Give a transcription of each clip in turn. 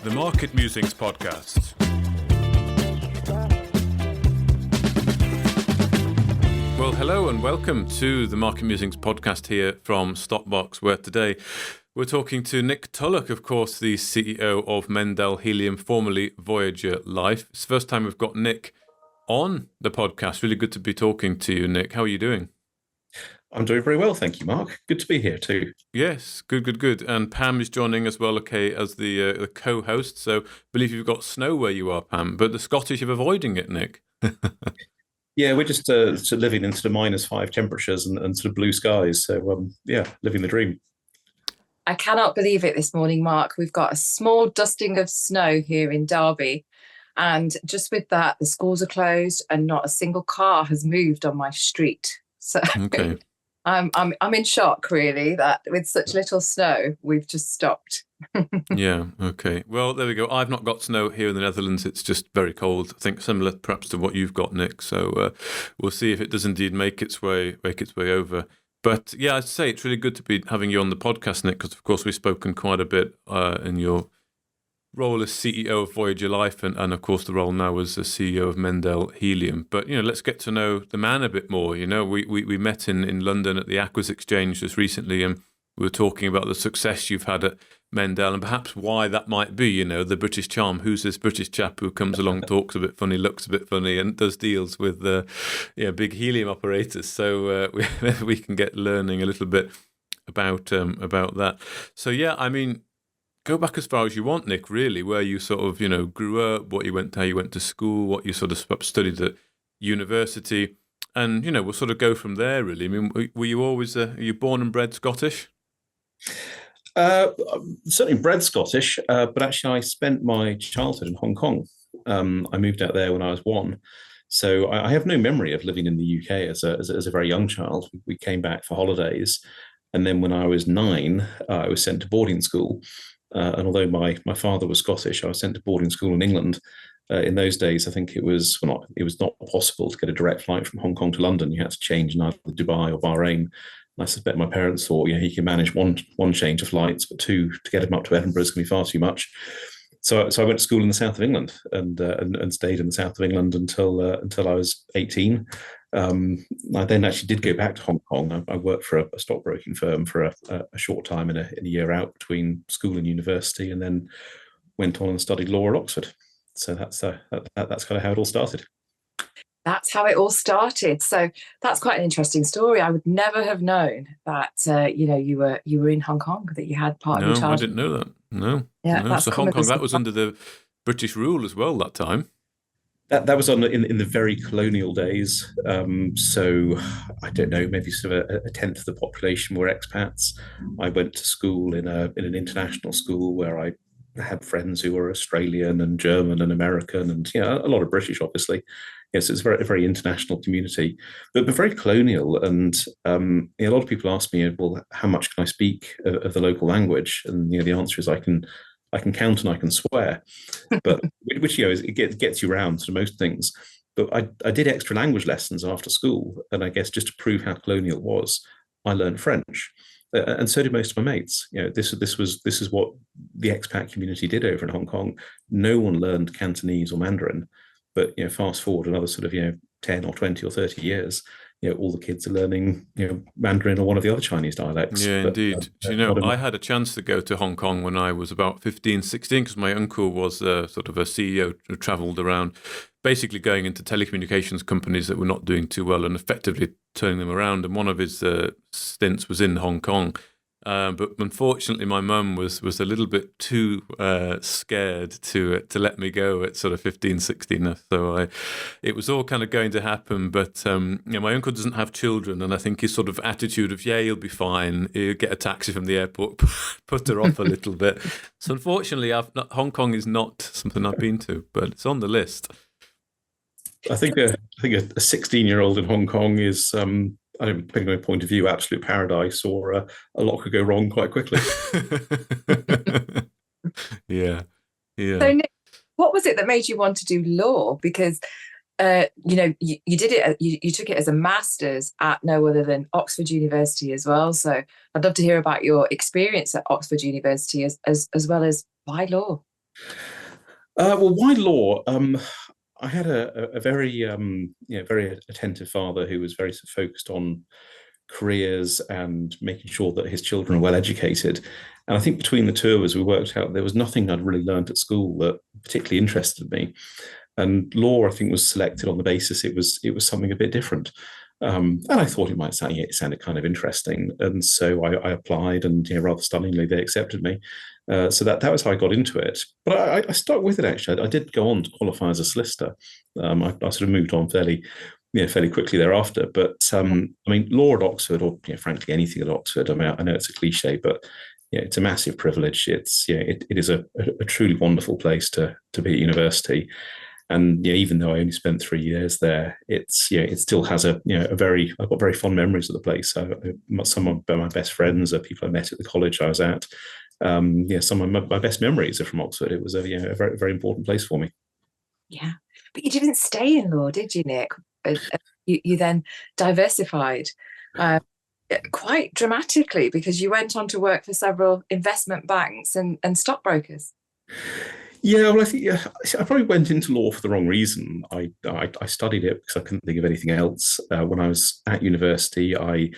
the Market Musings podcast. Well, hello and welcome to the Market Musings podcast here from StockBox, where today we're talking to Nick Tulloch, of course, the CEO of Mendell Helium, formerly Voyager Life. It's the first time we've got Nick on the podcast. Really good to be talking to you, Nick. How are you doing? I'm doing very well, thank you, Mark. Good to be here too. Yes, good. And Pam is joining as well, okay, as the co-host. So I believe you've got snow where you are, Pam, but the Scottish are avoiding it, Nick. Yeah, we're just sort of living in sort of -5 temperatures and sort of blue skies. So, living the dream. I cannot believe it this morning, Mark. We've got a small dusting of snow here in Derby. And just with that, the schools are closed and not a single car has moved on my street. So Okay. I'm in shock, really, that with such little snow, we've just stopped. Yeah, okay. Well, there we go. I've not got snow here in the Netherlands. It's just very cold. I think similar perhaps to what you've got, Nick. So we'll see if it does indeed make its way over. But yeah, I'd say it's really good to be having you on the podcast, Nick, because of course we've spoken quite a bit in your role as CEO of Voyager Life and of course the role now as the CEO of Mendell Helium. But, let's get to know the man a bit more. We met in London at the Aquas Exchange just recently, and we were talking about the success you've had at Mendell and perhaps why that might be, the British charm. Who's this British chap who comes along, talks a bit funny, looks a bit funny, and does deals with big helium operators. So we can get learning a little bit about that. So, yeah, I mean, go back as far as you want, Nick, really, where you sort of, grew up, how you went to school, what you sort of studied at university. And, we'll sort of go from there, really. I mean, were you always, are you born and bred Scottish? Certainly bred Scottish, but actually I spent my childhood in Hong Kong. I moved out there when I was 1. So I have no memory of living in the UK as a very young child. We came back for holidays. And then when I was 9, I was sent to boarding school. And although my father was Scottish, I was sent to boarding school in England. In those days, I think it was not possible to get a direct flight from Hong Kong to London. You had to change in either Dubai or Bahrain. And I suspect my parents thought, he can manage one change of flights, but 2 to get him up to Edinburgh is going to be far too much. So I went to school in the south of England and stayed in the south of England until I was 18. I then actually did go back to Hong Kong. I worked for a stockbroking firm for a short time in a year out between school and university, and then went on and studied law at Oxford. So that's kind of how it all started. That's how it all started. So that's quite an interesting story. I would never have known that you were in Hong Kong, that you had part of your childhood. No, I didn't know that. No. Yeah, no. that's So Hong Kong, that was under the British rule as well that time. That was in the very colonial days. So I don't know, maybe sort of a tenth of the population were expats. I went to school in an international school where I had friends who were Australian and German and American and a lot of British, obviously. Yes, it's a very international community, but very colonial. And a lot of people ask me, well, how much can I speak of the local language? And the answer is I can count and I can swear, but which it gets you around to most things. But I did extra language lessons after school, and I guess just to prove how colonial it was, I learned French, and so did most of my mates. This is what the expat community did over in Hong Kong. No one learned Cantonese or Mandarin, but fast forward another sort of 10 or 20 or 30 years. All the kids are learning, Mandarin or one of the other Chinese dialects. Yeah, indeed. I had a chance to go to Hong Kong when I was about 15, 16, because my uncle was sort of a CEO who travelled around, basically going into telecommunications companies that were not doing too well and effectively turning them around. And one of his stints was in Hong Kong. But unfortunately, my mum was a little bit too scared to let me go at sort of 15, 16. So it was all kind of going to happen. But my uncle doesn't have children, and I think his sort of attitude of, he'll be fine, he'll get a taxi from the airport, put her off a little bit. So unfortunately, Hong Kong is not something I've been to, but it's on the list. I think a 16-year-old in Hong Kong is I don't think, from my point of view, absolute paradise, or a lot could go wrong quite quickly. Yeah. So, Nick, what was it that made you want to do law? Because you did it. You took it as a master's at no other than Oxford University as well. So I'd love to hear about your experience at Oxford University as well as why law. Well, why law? I had a very very attentive father who was very focused on careers and making sure that his children are well educated. And I think between the two of us, we worked out there was nothing I'd really learned at school that particularly interested me. And law, I think, was selected on the basis it was something a bit different. And I thought it sounded kind of interesting, and so I applied, and rather stunningly, they accepted me. So that was how I got into it. But I stuck with it actually. I did go on to qualify as a solicitor. I sort of moved on fairly quickly thereafter. But I mean, law at Oxford, or frankly anything at Oxford. I mean, I know it's a cliche, but it's a massive privilege. It is a truly wonderful place to be at university. And even though I only spent 3 years there, it still has I've got very fond memories of the place. Some of my best friends are people I met at the college I was at. Some of my best memories are from Oxford. It was a very, very important place for me. Yeah, but you didn't stay in law, did you, Nick? You then diversified quite dramatically, because you went on to work for several investment banks and stockbrokers. Yeah, well, I think I probably went into law for the wrong reason. I studied it because I couldn't think of anything else. When I was at university, I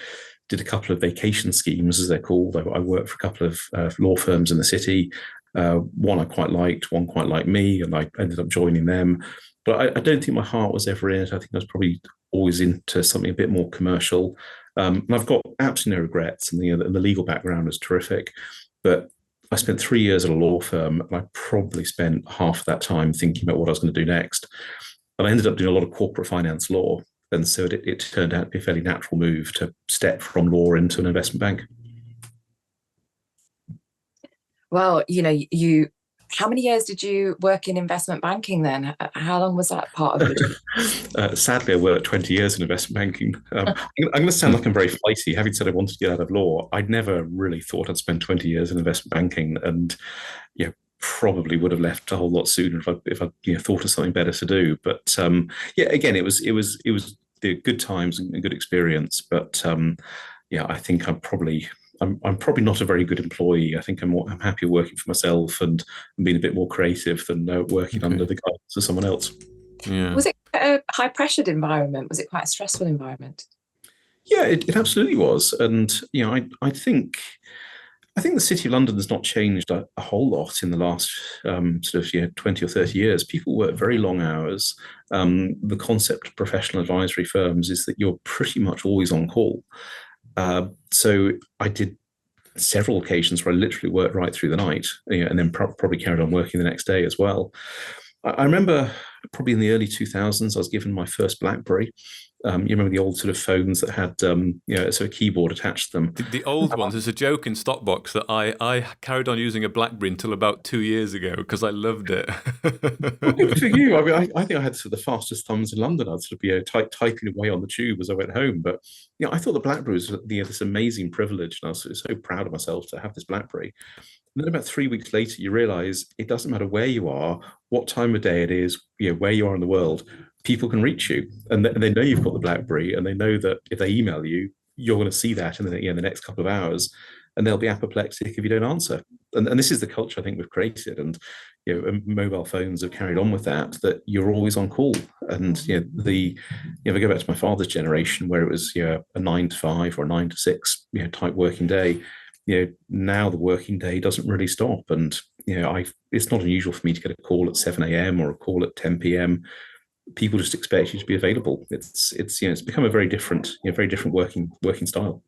did a couple of vacation schemes, as they're called. I worked for a couple of law firms in the city. One I quite liked, one quite liked me, and I ended up joining them. But I don't think my heart was ever in it. I think I was probably always into something a bit more commercial. And I've got absolutely no regrets, and the legal background is terrific. But I spent 3 years at a law firm, and I probably spent half of that time thinking about what I was going to do next. And I ended up doing a lot of corporate finance law. And so it turned out to be a fairly natural move to step from law into an investment bank. Well, how many years did you work in investment banking then? How long was that part of it? Sadly, I worked 20 years in investment banking. I'm going to sound like I'm very flighty. Having said I wanted to get out of law, I'd never really thought I'd spend 20 years in investment banking, and probably would have left a whole lot sooner if I thought of something better to do. But again, it was the good times and good experience. But I think I'm probably not a very good employee. I think I'm happier working for myself and being a bit more creative than working under the guidance of someone else. Yeah. Was it a high pressured environment? Was it quite a stressful environment? Yeah, it absolutely was. And I think the City of London has not changed a whole lot in the last 20 or 30 years. People work very long hours. The concept of professional advisory firms is that you're pretty much always on call. So I did several occasions where I literally worked right through the night, and then probably carried on working the next day as well. I remember probably in the early 2000s, I was given my first BlackBerry. You remember the old sort of phones that had a keyboard attached to them. The old ones. There's a joke in StockBox that I carried on using a BlackBerry until about 2 years ago because I loved it. Well, good for you. I mean, I think I had sort of the fastest thumbs in London. I'd sort of be typing away on the tube as I went home. But I thought the BlackBerry was this amazing privilege, and I was so proud of myself to have this BlackBerry. And then about 3 weeks later, you realise it doesn't matter where you are, what time of day it is, where you are in the world. People can reach you, and they know you've got the BlackBerry, and they know that if they email you, you're going to see that in the next couple of hours, and they'll be apoplectic if you don't answer. And this is the culture I think we've created, and mobile phones have carried on with that you're always on call. And if I go back to my father's generation, where it was a 9 to 5 or 9 to 6 type working day, now the working day doesn't really stop, and it's not unusual for me to get a call at 7 a.m. or a call at 10 p.m. People just expect you to be available. It's become a very different working style.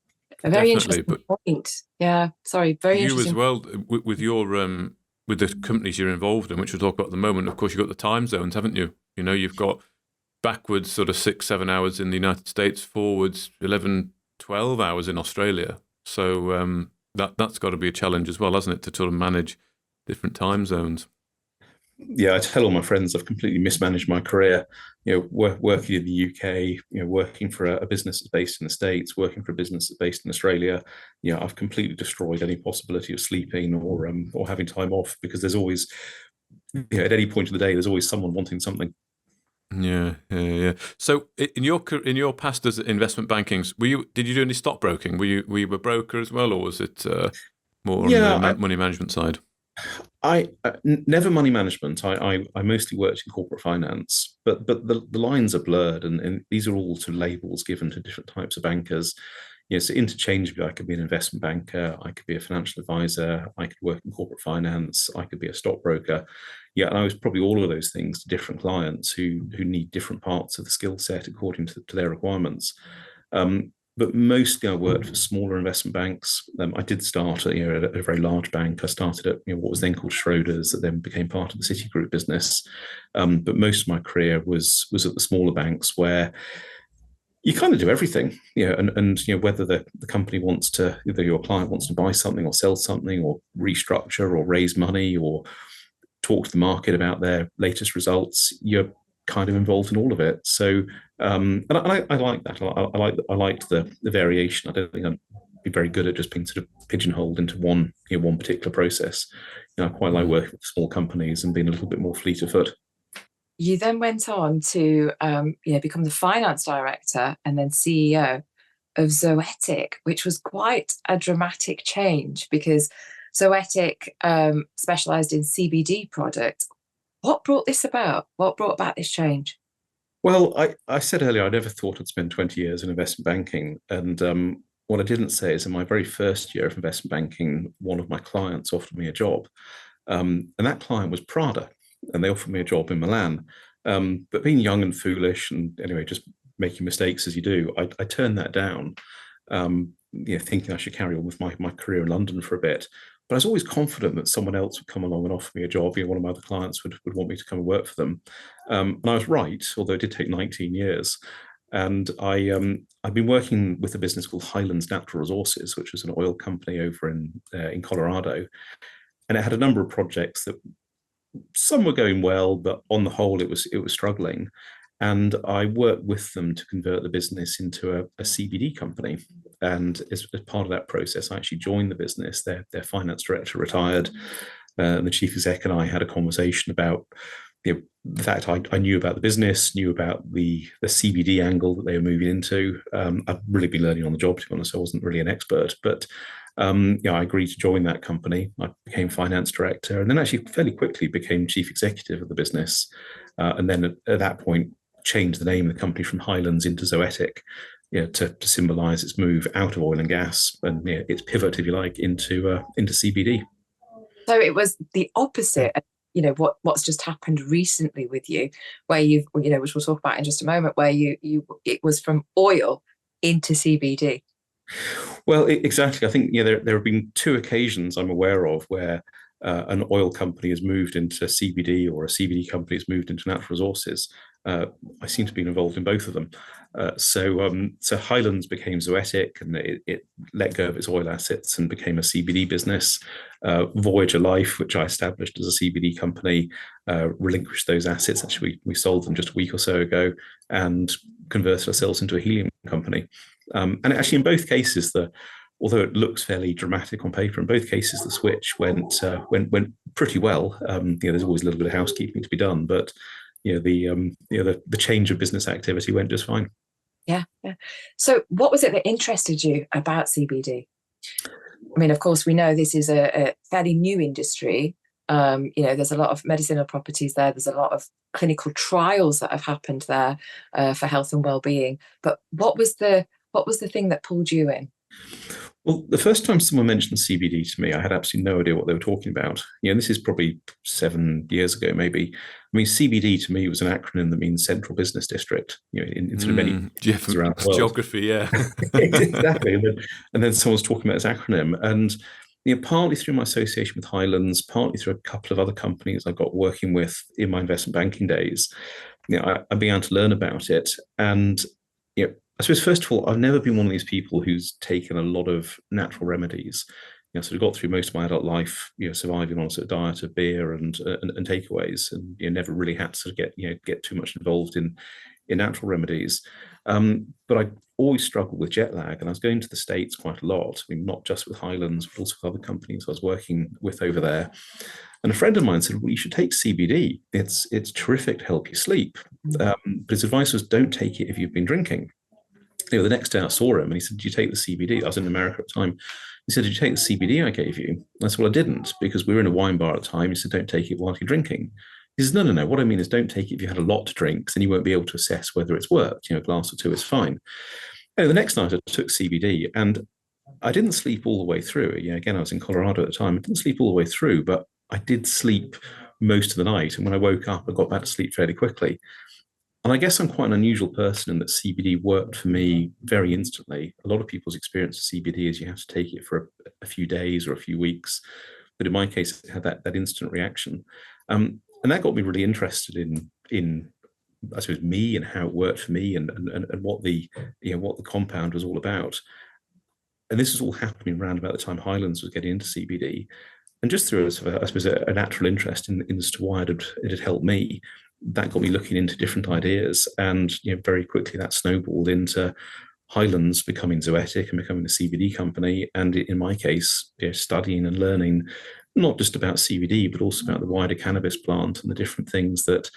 A very interesting point. Yeah, sorry, very interesting. You as well with your with the companies you're involved in, which we'll talk about at the moment. Of course, you've got the time zones, haven't you? You've got backwards sort of 6-7 hours in the United States, forwards 11, 12 hours in Australia. So that's got to be a challenge as well, hasn't it, to sort of manage different time zones? Yeah, I tell all my friends I've completely mismanaged my career. Working in the UK, working for a business that's based in the States, working for a business that's based in Australia. I've completely destroyed any possibility of sleeping or having time off, because there's always, at any point of the day, there's always someone wanting something. Yeah. So in your past as investment bankings, did you do any stockbroking? Were you a broker as well, or was it more on the money management side? Never money management. I mostly worked in corporate finance, but the lines are blurred, and these are all sort of labels given to different types of bankers. So interchangeably, I could be an investment banker, I could be a financial advisor, I could work in corporate finance, I could be a stockbroker. Yeah, and I was probably all of those things to different clients who need different parts of the skill set according to their requirements. But mostly I worked for smaller investment banks. I did start at a very large bank. I started at what was then called Schroders, that then became part of the Citigroup business. But most of my career was at the smaller banks, where you kind of do everything, and whether the company wants to, either your client wants to buy something or sell something or restructure or raise money or talk to the market about their latest results, you're kind of involved in all of it. So, and I like that. I liked the variation. I don't think I'd be very good at just being sort of pigeonholed into one particular process. I quite like working with small companies and being a little bit more fleet of foot. You then went on to become the finance director and then CEO of Zoetic, which was quite a dramatic change, because Zoetic specialized in CBD products. What brought this about? What brought about this change? Well, I said earlier, I never thought I'd spend 20 years in investment banking. And what I didn't say is in my very first year of investment banking, one of my clients offered me a job. And that client was Prada, and they offered me a job in Milan. But being young and foolish, and anyway, just making mistakes as you do, I turned that down, thinking I should carry on with my career in London for a bit. But I was always confident that someone else would come along and offer me a job. One of my other clients would want me to come and work for them. And I was right, although it did take 19 years. And I've been working with a business called Highlands Natural Resources, which was an oil company over in Colorado. And it had a number of projects that some were going well, but on the whole, it was struggling. And I worked with them to convert the business into a CBD company. And as part of that process, I actually joined the business. Their finance director retired, and the chief exec and I had a conversation about the fact I knew about the business, knew about the CBD angle that they were moving into. I've really been learning on the job, to be honest. I wasn't really an expert, but I agreed to join that company. I became finance director, and then actually fairly quickly became chief executive of the business. And then at that point, changed the name of the company from Highlands into Zoetic, to symbolize its move out of oil and gas and its pivot, if you like, into CBD. So it was the opposite. What's just happened recently with you, where you've, which we'll talk about in just a moment, where it was from oil into CBD. Well, exactly. I think there have been two occasions I'm aware of where an oil company has moved into CBD, or a CBD company has moved into natural resources. I seem to be involved in both of them. So Highlands became Zoetic, and it let go of its oil assets and became a CBD business. Voyager Life, which I established as a CBD company, relinquished those assets. Actually, we sold them just a week or so ago and converted ourselves into a helium company. And actually, in both cases, although it looks fairly dramatic on paper, in both cases the switch went pretty well. There's always a little bit of housekeeping to be done, but the change of business activity went just fine. Yeah. So, what was it that interested you about CBD? I mean, of course, we know this is a fairly new industry. There's a lot of medicinal properties there. There's a lot of clinical trials that have happened there for health and well-being. But what was the thing that pulled you in? Well, the first time someone mentioned CBD to me, I had absolutely no idea what they were talking about. This is probably 7 years ago, maybe. I mean, CBD to me was an acronym that means Central Business District. In sort of many around the world. Geography, yeah. Exactly. And then someone's talking about this acronym, and partly through my association with Highlands, partly through a couple of other companies I got working with in my investment banking days, I began to learn about it. And I suppose, first of all, I've never been one of these people who's taken a lot of natural remedies. Sort of got through most of my adult life, surviving on a sort of diet of beer and takeaways, and never really had to sort of get too much involved in natural remedies. But I always struggled with jet lag, and I was going to the States quite a lot. I mean, not just with Highlands, but also with other companies I was working with over there. And a friend of mine said, "Well, you should take CBD. It's terrific to help you sleep." But his advice was, "Don't take it if you've been drinking." the next day I saw him and he said, "Did you take the CBD?" I was in America at the time. He said, "Did you take the CBD I gave you?" I said, "Well, I didn't, because we were in a wine bar at the time." He said, "Don't take it while you're drinking." He says, "No. What I mean is, don't take it if you had a lot to drink, because then you won't be able to assess whether it's worked. A glass or two is fine." The next night I took CBD and I didn't sleep all the way through. Again, I was in Colorado at the time. I didn't sleep all the way through, but I did sleep most of the night. And when I woke up, I got back to sleep fairly quickly. And I guess I'm quite an unusual person in that CBD worked for me very instantly. A lot of people's experience of CBD is you have to take it for a few days or a few weeks. But in my case, it had that instant reaction. And that got me really interested in I suppose, me and how it worked for me, and what the what the compound was all about. And this was all happening around about the time Highlands was getting into CBD, and just through I suppose a natural interest in as to why it had helped me. That got me looking into different ideas, and very quickly that snowballed into Highlands becoming Zoetic and becoming a CBD company, and in my case, studying and learning not just about CBD but also about the wider cannabis plant and the different things that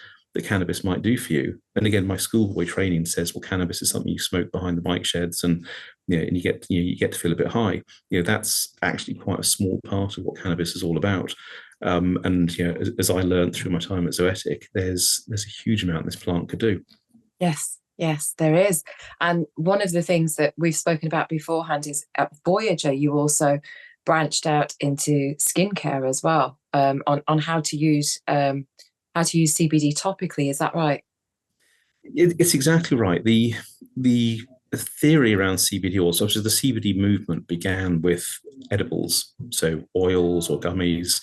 cannabis might do for you. And again, my schoolboy training says, well, cannabis is something you smoke behind the bike sheds, and and you get to feel a bit high. That's actually quite a small part of what cannabis is all about. And as I learned through my time at Zoetic, there's a huge amount this plant could do. Yes, there is. And one of the things that we've spoken about beforehand is at Voyager, you also branched out into skincare as well, on how to use CBD topically. Is that right? It's exactly right. The theory around CBD oils, obviously the CBD movement began with edibles, so oils or gummies.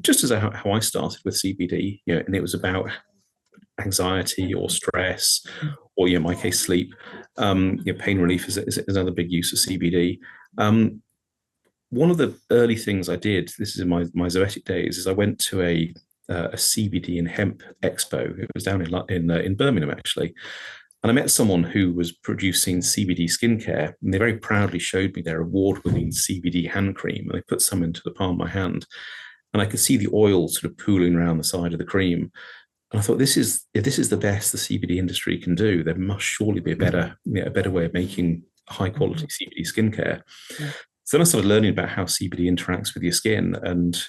Just as how I started with CBD, and it was about anxiety or stress, or in my case, sleep. Pain relief is another big use of CBD. One of the early things I did, this is in my Zoetic days, is I went to a CBD and hemp expo. It was down in Birmingham, actually. And I met someone who was producing CBD skincare, and they very proudly showed me their award-winning CBD hand cream. And they put some into the palm of my hand, and I could see the oil sort of pooling around the side of the cream. And I thought, if this is the best the CBD industry can do, there must surely be a better way of making high-quality CBD skincare. Yeah. So then I started learning about how CBD interacts with your skin, and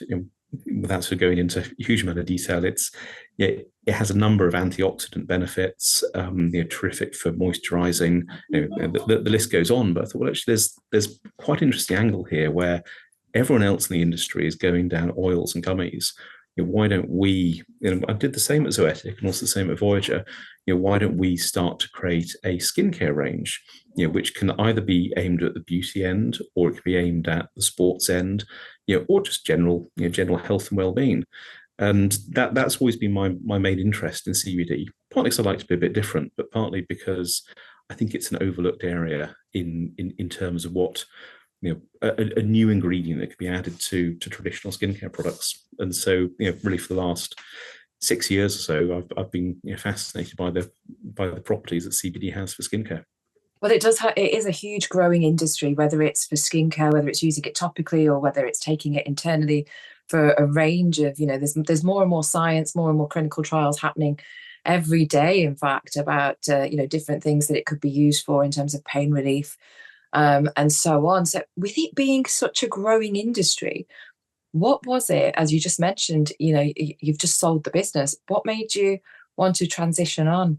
without sort of going into a huge amount of detail, it has a number of antioxidant benefits, terrific for moisturizing. The list goes on. But I thought, well, actually, there's quite an interesting angle here where everyone else in the industry is going down oils and gummies. Why don't we? I did the same at Zoetic and also the same at Voyager. Why don't we start to create a skincare range, which can either be aimed at the beauty end, or it can be aimed at the sports end, or just general health and well-being. And that's always been my main interest in CBD. Partly because I like to be a bit different, but partly because I think it's an overlooked area in terms of what a new ingredient that could be added to traditional skincare products. And so, really for the last 6 years or so, I've been fascinated by the properties that CBD has for skincare. Well, it is a huge growing industry, whether it's for skincare, whether it's using it topically, or whether it's taking it internally for a range of, there's more and more science, more and more clinical trials happening every day, in fact, about, different things that it could be used for in terms of pain relief, and so on. So with it being such a growing industry, what was it, as you just mentioned, you've just sold the business. What made you want to transition on?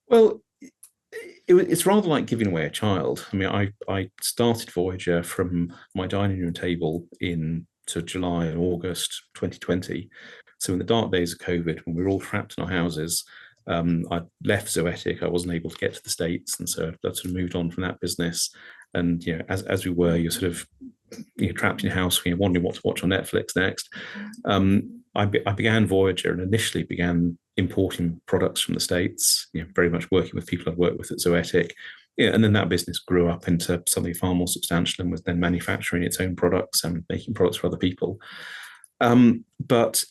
Well, it's rather like giving away a child. I mean, I started Voyager from my dining room table to July and August 2020. So in the dark days of COVID, when we were all trapped in our houses, I left Zoetic. I wasn't able to get to the States, and so I sort of moved on from that business. And as we were, you're sort of trapped in your house, wondering what to watch on Netflix next. I began Voyager and initially began importing products from the States, very much working with people I've worked with at Zoetic. And then that business grew up into something far more substantial and was then manufacturing its own products and making products for other people. But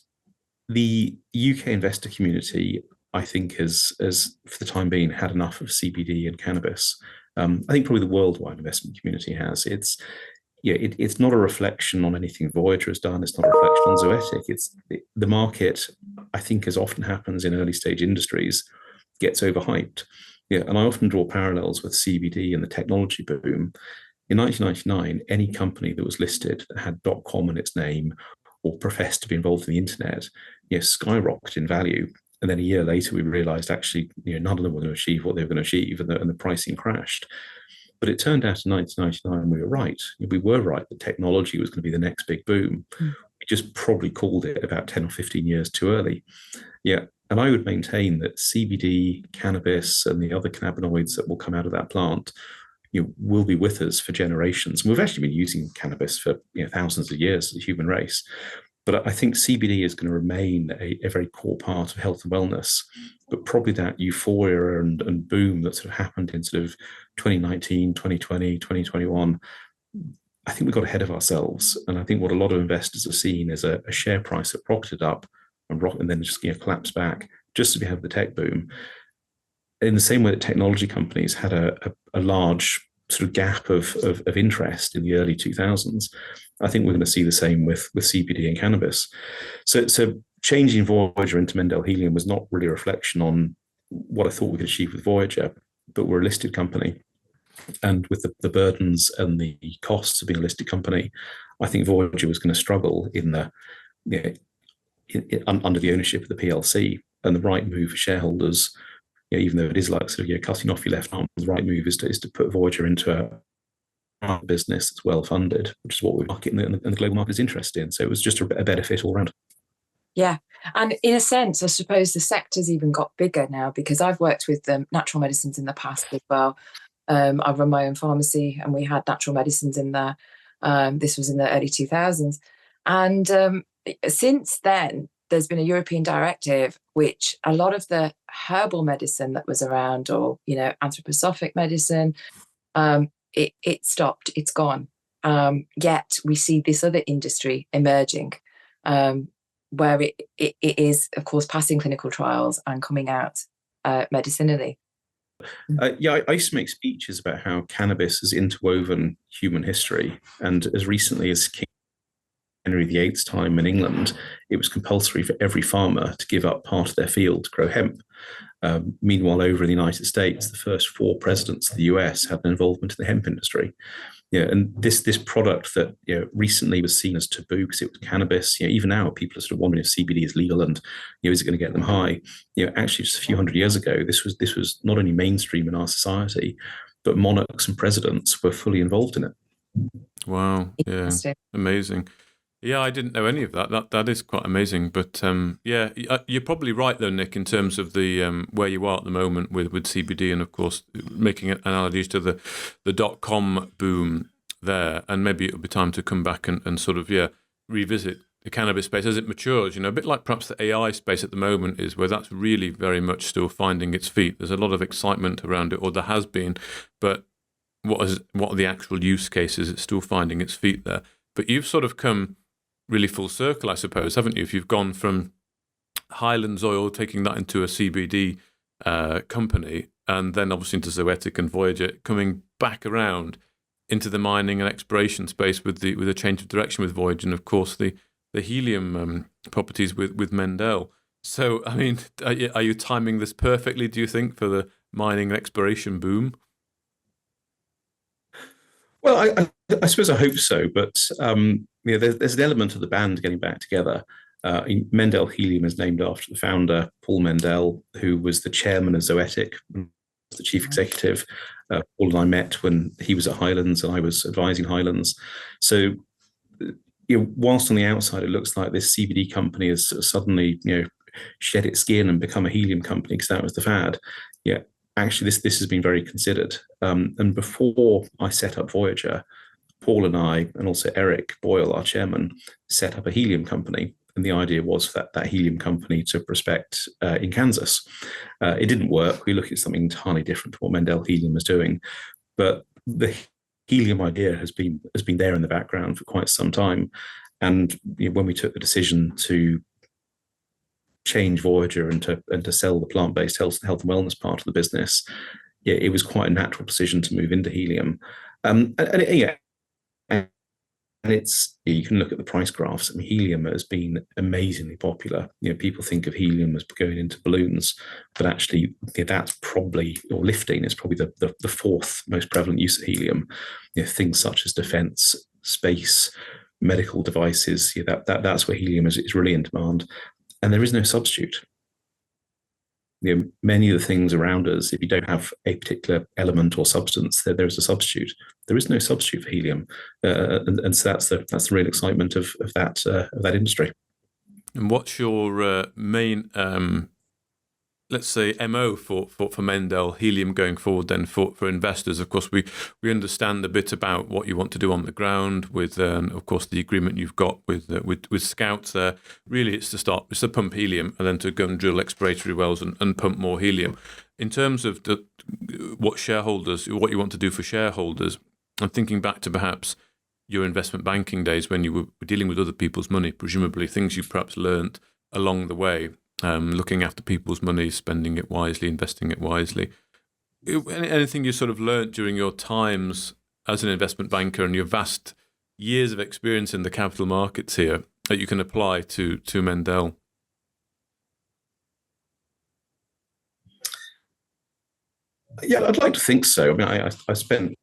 the UK investor community, I think, has for the time being had enough of CBD and cannabis. I think probably the worldwide investment community has. It's not a reflection on anything Voyager has done. It's not a reflection on Zoetic. It's the market, I think, as often happens in early stage industries, gets overhyped. Yeah, and I often draw parallels with CBD and the technology boom. In 1999, any company that was listed that had .com in its name or professed to be involved in the internet, skyrocketed in value. And then a year later, we realized actually, none of them were going to achieve what they were going to achieve, and the pricing crashed. But it turned out in 1999 we were right. We were right that technology was going to be the next big boom. We just probably called it about 10 or 15 years too early. Yeah. And I would maintain that CBD, cannabis, and the other cannabinoids that will come out of that plant will be with us for generations. We've actually been using cannabis for thousands of years as a human race. But I think CBD is going to remain a very core part of health and wellness. But probably that euphoria and boom that sort of happened in sort of 2019, 2020, 2021, I think we got ahead of ourselves. And I think what a lot of investors have seen is a share price that rocketed up and then just collapsed back just as we had the tech boom. In the same way that technology companies had a large sort of gap of interest in the early 2000s, I think we're going to see the same with CBD and cannabis. So changing Voyager into Mendell Helium was not really a reflection on what I thought we could achieve with Voyager, but we're a listed company. And with the burdens and the costs of being a listed company, I think Voyager was going to struggle under the ownership of the PLC. And the right move for shareholders, even though it is like sort of cutting off your left arm, the right move is to put Voyager into a business that's well funded, which is what we market and the global market is interested in. So it was just a better fit all around. Yeah. And in a sense, I suppose the sector's even got bigger now, because I've worked with natural medicines in the past as well. I've run my own pharmacy and we had natural medicines in there. This was in the early 2000s. And since then, there's been a European directive, which a lot of the herbal medicine that was around, or, anthroposophic medicine, it stopped, it's gone. Yet we see this other industry emerging, where it is, of course, passing clinical trials and coming out medicinally. I used to make speeches about how cannabis has interwoven human history. And as recently as King Henry VIII's time in England, it was compulsory for every farmer to give up part of their field to grow hemp. Meanwhile, over in the United States, the first 4 presidents of the US had an involvement in the hemp industry. And this product that recently was seen as taboo because it was cannabis. Even now, people are sort of wondering if CBD is legal and is it going to get them high? Actually, just a few hundred years ago, this was not only mainstream in our society, but monarchs and presidents were fully involved in it. Wow! Yeah, amazing. Yeah, I didn't know any of that. That is quite amazing. But you're probably right though, Nick, in terms of the where you are at the moment with CBD, and of course making analogies to the .com boom there, and maybe it'll be time to come back and sort of revisit the cannabis space as it matures. A bit like perhaps the AI space at the moment is, where that's really very much still finding its feet. There's a lot of excitement around it, or there has been, but what are the actual use cases? It's still finding its feet there. But you've sort of come really full circle, I suppose, haven't you? If you've gone from Highlands Oil, taking that into a CBD company, and then obviously into Zoetic and Voyager, coming back around into the mining and exploration space with a change of direction with Voyager, and of course the helium properties with Mendell. So, I mean, are you timing this perfectly, do you think, for the mining and exploration boom? Well, I suppose I hope so, but there's an element of the band getting back together. Mendell Helium is named after the founder, Paul Mendell, who was the chairman of Zoetic, the chief executive. Paul and I met when he was at Highlands and I was advising Highlands. So, whilst on the outside it looks like this CBD company has suddenly, shed its skin and become a helium company because that was the fad. Actually, this has been very considered. And before I set up Voyager, Paul and I, and also Eric Boyle, our chairman, set up a helium company. And the idea was for that helium company to prospect in Kansas. It didn't work. We looked at something entirely different to what Mendell Helium was doing. But the helium idea has been there in the background for quite some time. And when we took the decision to change Voyager and to sell the plant-based health and wellness part of the business, it was quite a natural decision to move into helium. it's, you can look at the price graphs. I mean, helium has been amazingly popular. People think of helium as going into balloons, but actually, that's probably, or lifting is probably the fourth most prevalent use of helium. Things such as defense, space, medical devices. That's where helium is really in demand, and there is no substitute. Many of the things around us, if you don't have a particular element or substance, there is a substitute. There is no substitute for helium, and so that's the real excitement of that industry. And what's your main, let's say, MO for Mendell Helium going forward? Then for investors, of course, we understand a bit about what you want to do on the ground with, of course, the agreement you've got with Scouts there. Really, it's to pump helium and then to go and drill exploratory wells and pump more helium. In terms of what you want to do for shareholders, I'm thinking back to perhaps your investment banking days when you were dealing with other people's money, presumably things you perhaps learned along the way. Looking after people's money, spending it wisely, investing it wisely. Anything you sort of learnt during your times as an investment banker and your vast years of experience in the capital markets here that you can apply to Mendell? Yeah, I'd like to think so. I mean, I spent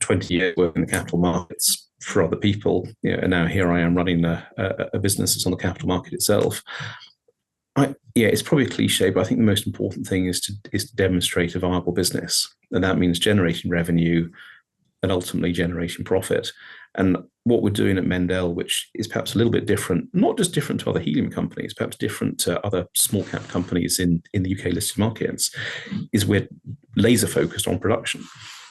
20 years working in the capital markets for other people, and now here I am running a business that's on the capital market itself. It's probably a cliche, but I think the most important thing is to demonstrate a viable business, and that means generating revenue and ultimately generating profit. And what we're doing at Mendell, which is perhaps a little bit different, not just different to other helium companies, perhaps different to other small cap companies in the UK listed markets, is we're laser focused on production.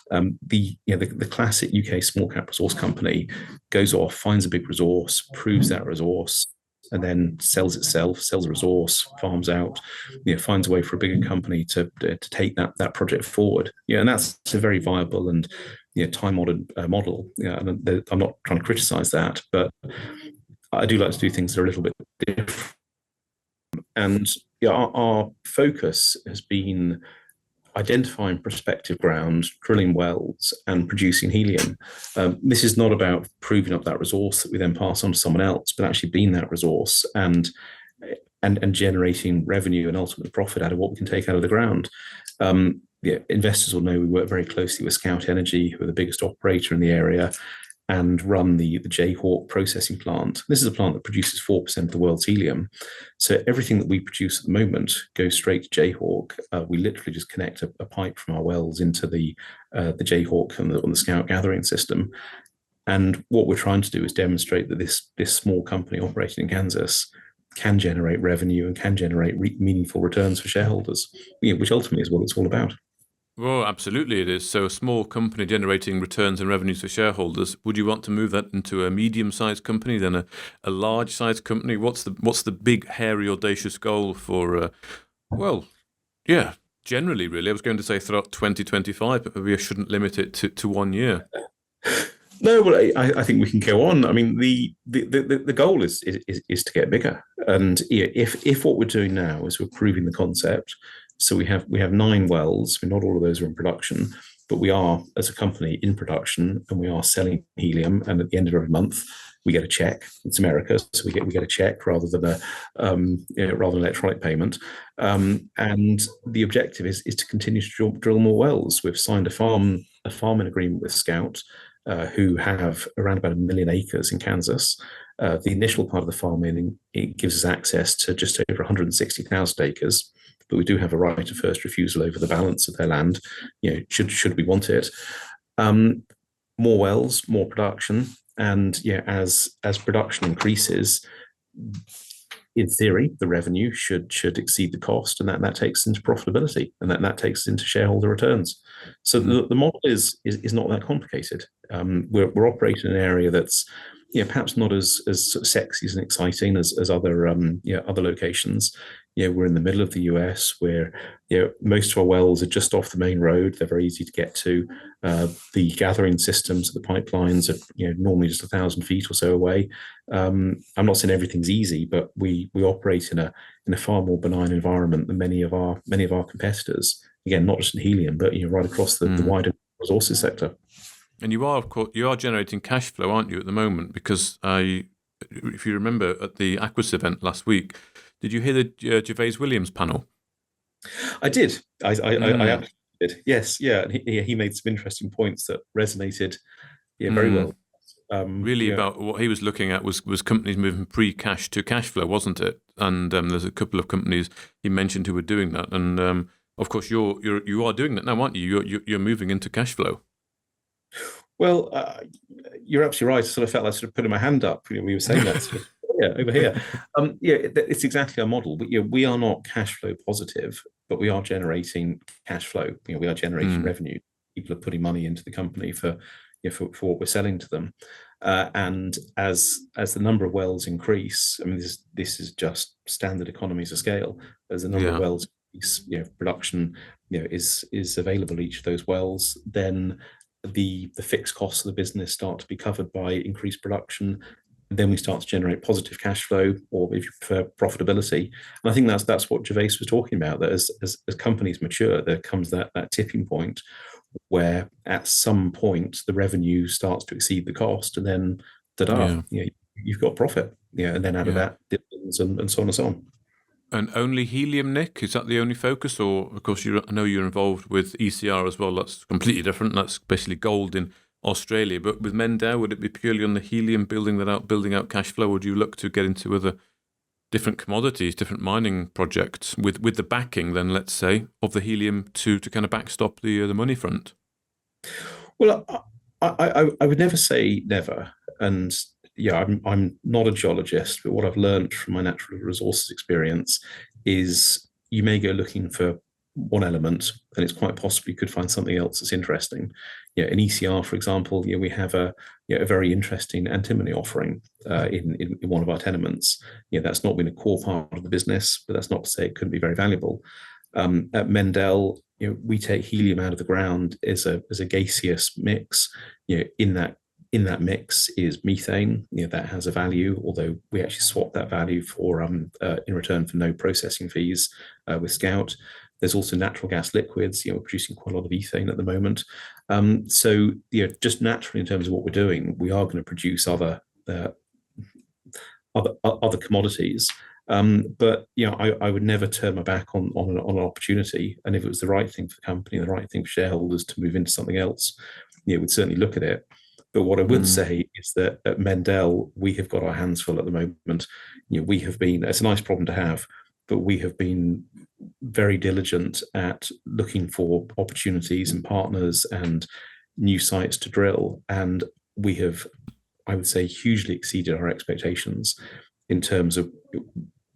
The classic UK small cap resource company goes off, finds a big resource, proves that resource, and then sells a resource, farms out, finds a way for a bigger company to take that project forward. And that's a very viable and time-honored model. And I'm not trying to criticize that, but I do like to do things that are a little bit different. And our focus has been identifying prospective ground, drilling wells, and producing helium. This is not about proving up that resource that we then pass on to someone else, but actually being that resource and generating revenue and ultimate profit out of what we can take out of the ground. Investors will know we work very closely with Scout Energy, who are the biggest operator in the area, and run the Jayhawk processing plant. This is a plant that produces 4% of the world's helium. So everything that we produce at the moment goes straight to Jayhawk. We literally just connect a pipe from our wells into the Jayhawk and the Scout gathering system. And what we're trying to do is demonstrate that this small company operating in Kansas can generate revenue and can generate meaningful returns for shareholders, which ultimately is what it's all about. Well, absolutely it is. So a small company generating returns and revenues for shareholders, would you want to move that into a medium-sized company, then a large-sized company? What's the big, hairy, audacious goal for, generally, really? I was going to say throughout 2025, but maybe I shouldn't limit it to 1 year. No, well, I think we can go on. I mean, the goal is to get bigger. And if what we're doing now is we're proving the concept. So we have 9 wells. Not all of those are in production, but we are, as a company, in production, and we are selling helium. And at the end of every month, we get a check. It's America, so we get a check rather than an electronic payment. And the objective is to continue to drill more wells. We've signed a farming agreement with Scout, who have around about 1 million acres in Kansas. The initial part of the farming, it gives us access to just over 160,000 acres. But we do have a right of first refusal over the balance of their land, should we want it. More wells, more production, and as production increases, in theory, the revenue should exceed the cost, and that takes into profitability, and that takes into shareholder returns. So the model is not that complicated. We're operating in an area that's perhaps not as sort of sexy and exciting as other locations. We're in the middle of the US, where most of our wells are just off the main road. They're very easy to get to. The gathering systems, the pipelines are normally just 1,000 feet or so away. I'm not saying everything's easy, but we operate in a far more benign environment than many of our competitors. Again, not just in helium, but right across the wider resources sector. And you are, of course, you are generating cash flow, aren't you, at the moment? Because if you remember at the Aquis event last week, did you hear the Gervais Williams panel? I did. I absolutely did. Yes, yeah. And he made some interesting points that resonated, very well. Really, about what he was looking at was companies moving pre-cash to cash flow, wasn't it? And there's a couple of companies he mentioned who were doing that, and of course you are doing that now, aren't you? You're moving into cash flow. Well, you're absolutely right. I sort of felt like sort of putting my hand up. We were saying that. Sort of, over here. It's exactly our model. But we are not cash flow positive, but we are generating cash flow. We are generating revenue. People are putting money into the company for what we're selling to them. And as the number of wells increase, I mean, this is just standard economies of scale. As the number of wells increase, production, is available each of those wells, then the fixed costs of the business start to be covered by increased production. Then we start to generate positive cash flow, or if you prefer, profitability. And I think that's what Gervais was talking about. That as companies mature, there comes that tipping point where at some point the revenue starts to exceed the cost, and then you've got profit. And then out of that, dividends and so on and so on. And only helium, Nick? Is that the only focus? Or, of course, I know you're involved with ECR as well. That's completely different. That's basically gold in Australia. But with Mendell, would it be purely on the helium, building out cash flow? Or would you look to get into other different commodities, different mining projects with the backing, then, let's say, of the helium to kind of backstop the money front? Well, I would never say never. And I'm not a geologist, but what I've learned from my natural resources experience is you may go looking for one element, and it's quite possible you could find something else that's interesting. In ECR, for example, we have a very interesting antimony offering in one of our tenements. That's not been a core part of the business, but that's not to say it couldn't be very valuable. At Mendell, we take helium out of the ground as a gaseous mix. In that mix is methane. That has a value, although we actually swap that value for in return for no processing fees with Scout. There's also natural gas liquids. We're producing quite a lot of ethane at the moment. So just naturally in terms of what we're doing, we are going to produce other commodities. But I would never turn my back on an opportunity. And if it was the right thing for the company, the right thing for shareholders to move into something else, we'd certainly look at it. But what I would say is that at Mendell, we have got our hands full at the moment. We have been, it's a nice problem to have, but we have been very diligent at looking for opportunities and partners and new sites to drill. And we have, I would say, hugely exceeded our expectations in terms of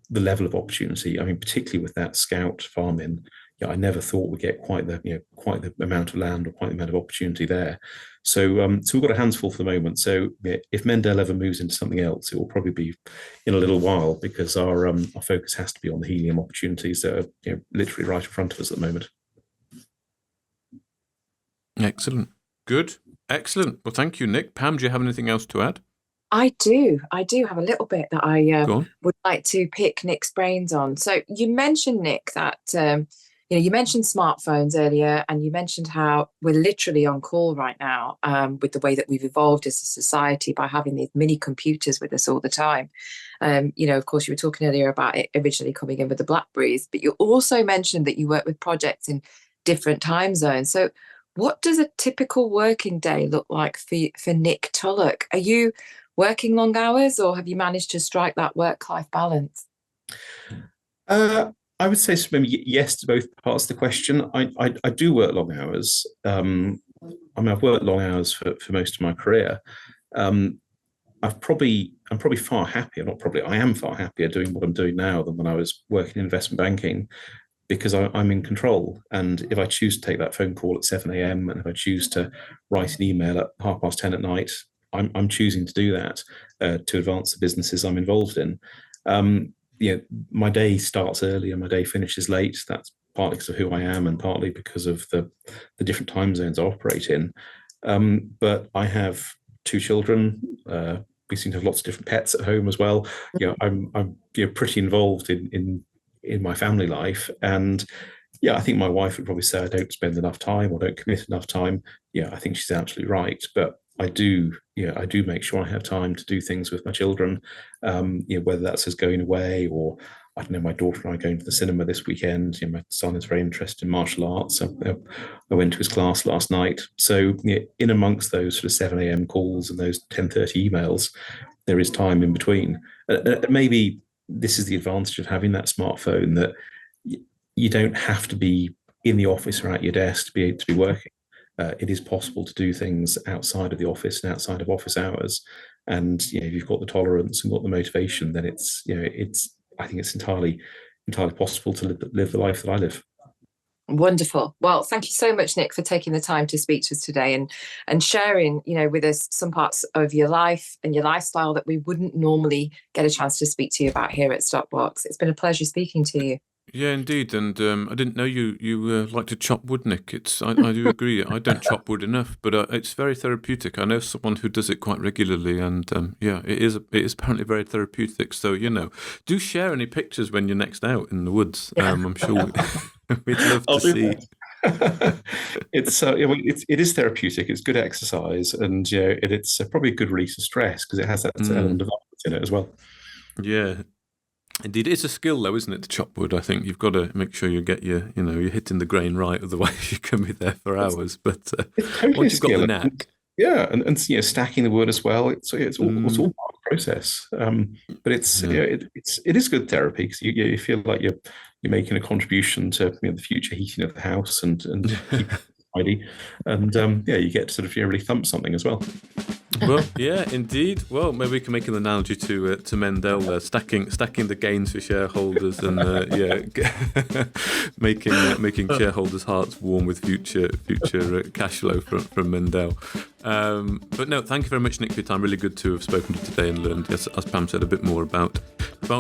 the level of opportunity. I mean, particularly with that Scout farm-in, I never thought we'd get quite the amount of land or quite the amount of opportunity there. So we've got our hands full for the moment. So if Mendell ever moves into something else, it will probably be in a little while, because our focus has to be on the helium opportunities that are literally right in front of us at the moment. Excellent. Good. Excellent. Well, thank you, Nick. Pam, do you have anything else to add? I do have a little bit that I would like to pick Nick's brains on. So you mentioned, Nick, that you mentioned smartphones earlier, and you mentioned how we're literally on call right now with the way that we've evolved as a society by having these mini computers with us all the time. Of course, you were talking earlier about it originally coming in with the Blackberries, but you also mentioned that you work with projects in different time zones. So what does a typical working day look like for Nick Tulloch? Are you working long hours, or have you managed to strike that work-life balance? I would say maybe yes to both parts of the question. I do work long hours. I've worked long hours for most of my career. I'm probably far happier. I am far happier doing what I'm doing now than when I was working in investment banking, because I'm in control. And if I choose to take that phone call at 7 a.m. and if I choose to write an email at 10:30 at night, I'm choosing to do that to advance the businesses I'm involved in. My day starts early and my day finishes late. That's partly because of who I am and partly because of the different time zones I operate in. But I have 2 children. We seem to have lots of different pets at home as well. I'm pretty involved in my family life, and Yeah, I think my wife would probably say I don't spend enough time or don't commit enough time. Yeah, I think she's absolutely right. But I do make sure I have time to do things with my children. Whether that's us going away, or I don't know, my daughter and I going to the cinema this weekend. My son is very interested in martial arts. So, I went to his class last night. So in amongst those sort of 7 a.m. calls and those 10:30 emails, there is time in between. Maybe this is the advantage of having that smartphone, that you don't have to be in the office or at your desk to be working. It is possible to do things outside of the office and outside of office hours. And if you've got the tolerance and got the motivation, then I think it's entirely possible to live the life that I live. Wonderful. Well, thank you so much, Nick, for taking the time to speak to us today and sharing, with us some parts of your life and your lifestyle that we wouldn't normally get a chance to speak to you about here at StockBox. It's been a pleasure speaking to you. Yeah, indeed. And I didn't know you like to chop wood, Nick. I do agree. I don't chop wood enough, but it's very therapeutic. I know someone who does it quite regularly, and it is apparently very therapeutic. So do share any pictures when you're next out in the woods. I'm sure we'd love to see. It is therapeutic. It's good exercise, and it's probably a good release of stress because it has that element of art in it as well. Yeah. Indeed, it's a skill though, isn't it, to chop wood? I think you've got to make sure you get you're hitting the grain right, otherwise you can be there for hours. But totally once you've got the knack. And stacking the wood as well. It's all part of the process. But it is good therapy because you feel like you're making a contribution to the future heating of the house and keeping it tidy. And you get to sort of really thump something as well. Well, yeah, indeed. Well, maybe we can make an analogy to Mendell there, stacking the gains for shareholders, and making shareholders' hearts warm with future cash flow from Mendell. But no, thank you very much, Nick, for your time. Really good to have spoken to you today and learned, as Pam said, a bit more about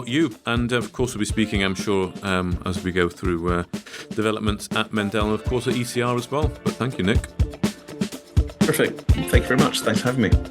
you. And of course, we'll be speaking, I'm sure, as we go through developments at Mendell and of course at ECR as well. But thank you, Nick. Perfect. Thank you very much. Thanks for having me.